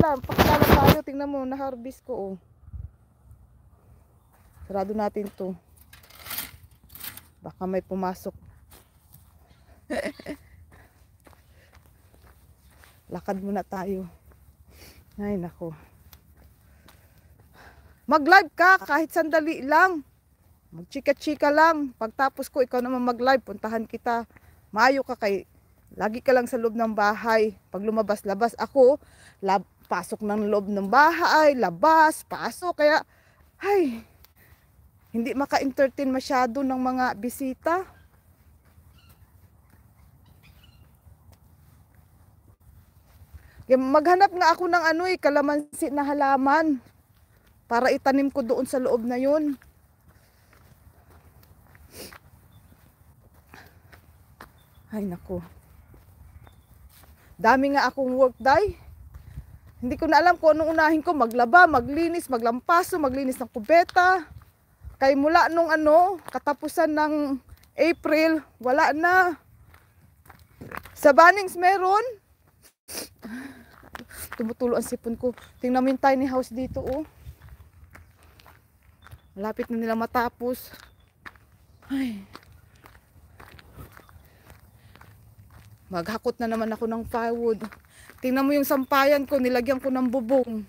Pakilala tayo. Tingnan mo, na-harvest ko, oh. Sarado natin to. Baka may pumasok. Lakad muna tayo. Ay, nako. Mag-live ka kahit sandali lang. Magchika-chika lang. Pagtapos ko, ikaw naman mag-live. Puntahan kita. Maayo ka kay... Lagi ka lang sa loob ng bahay. Pag lumabas-labas ako, pasok ng loob ng bahay, labas, pasok. Kaya, ay, hindi maka-entertain masyado ng mga bisita. Kaya maghanap nga ako ng kalamansi na halaman. Para itanim ko doon sa loob na yun. Ay, naku. Dami nga akong work day. Hindi ko na alam kung anong unahin ko. Maglaba, maglinis, maglampaso, maglinis ng kubeta. Kay mula nung katapusan ng April, wala na. Sa Bunnings meron. Tumutulo ang sipon ko. Tingnan mo yung tiny house dito, oh. Malapit na nila matapos. Ay. Maghakot na naman ako ng firewood. Tingnan mo yung sampayan ko, nilagyan ko ng bubong.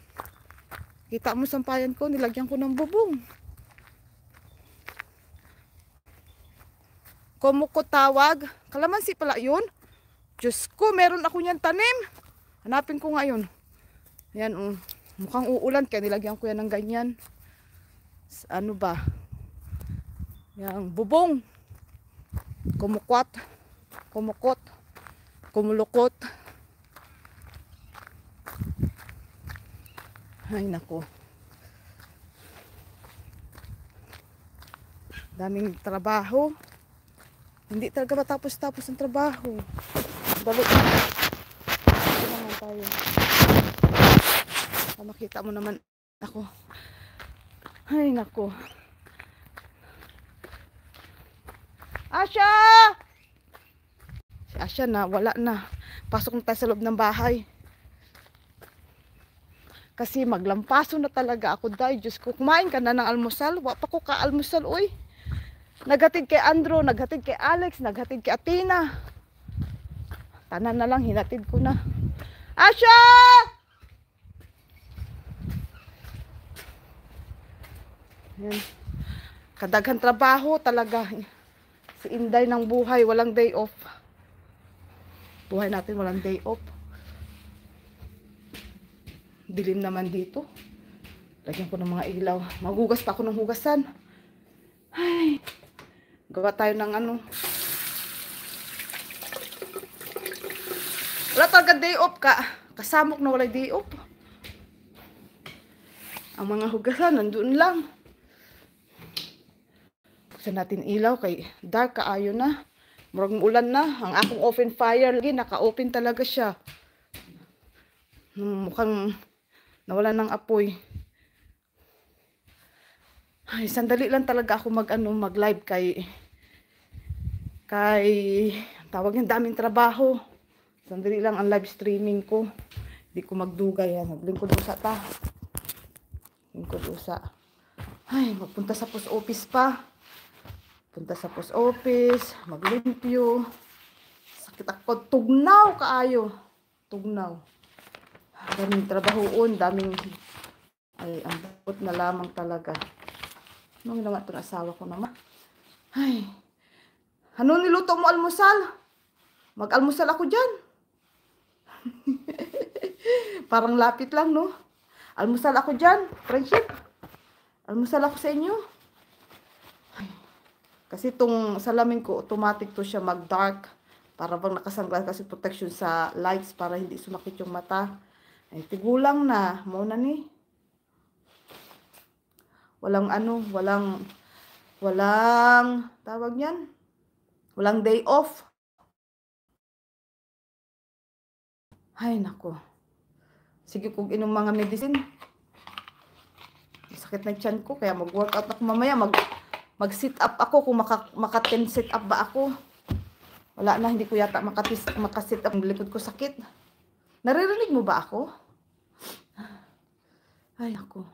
Kita mo sampayan ko, nilagyan ko ng bubong. Kumukot tawag. Kalamansi pala yun. Diyos ko, meron ako niyan tanim. Hanapin ko ngayon. Yan, mukhang uulan kaya nilagyan ko yan ng ganyan. Ano ba? Yang bubong. Kumukot. Kumukot. Kumulukot. Ay, nako. Daming trabaho. Hindi talaga matapos-tapos ang trabaho. Balik na. Ito naman tayo. Makita mo naman ako. Ay, nako. Asha! Si Asha na, wala na. Pasok na tayo sa loob ng bahay. Kasi maglampaso na talaga ako dahil. Diyos ko, kumain ka na ng almusal. Wa pa ko ka-almusal, uy. Naghatid kay Andrew, naghatid kay Alex, naghatid kay Athena. Tanan na lang, hinatid ko na. Asha! Yan. Kadaghan trabaho talaga. Si Inday ng buhay, walang day off. Buhay natin, walang day off. Dilim naman dito. Lagyan ko ng mga ilaw. Maghugas pa ako ng hugasan. Ay. Gawa tayo ng Wala talaga day off ka. Kasamok na wala day off. Ang mga hugasan, nandun lang. Buksan natin ilaw kay dark kaayo na. Murag ulan na. Ang akong open fire lagi, naka-open talaga siya. Mukhang nawala ng apoy. Ay, sandali lang talaga ako mag-live kay tawag yung daming trabaho. Sandali lang ang live streaming ko. Hindi ko magdugay yan. Naglingkod usa ta. Lingkod usa. Ay, magpunta sa post office pa. Punta sa post office, maglimpyo. Sakit ako, tugnaw kaayo. Tugnaw. Daming trabahoon, daming ang bukot na lamang talaga. Anong ginawa itong asawa ko naman? Ay. Ano niluto mo almusal? Mag-almusal ako dyan. Parang lapit lang, no? Almusal ako dyan, friendship. Almusal ako sa inyo. Ay. Kasi itong salamin ko, automatic to siya mag-dark. Para bang nakasanglas kasi protection sa lights para hindi sumakit yung mata. Ay, tigulang na. Muna ni. Walang tawag niyan. Walang day off. Ay, nako. Sige kung inom mga medicine. Sakit na tiyan ko, kaya mag-workout ako mamaya. Mag-sit up ako kung maka-10 sit up ba ako. Wala na, hindi ko yata maka-sit up. Ang likod ko sakit. Naririnig mo ba ako? Ay, ako.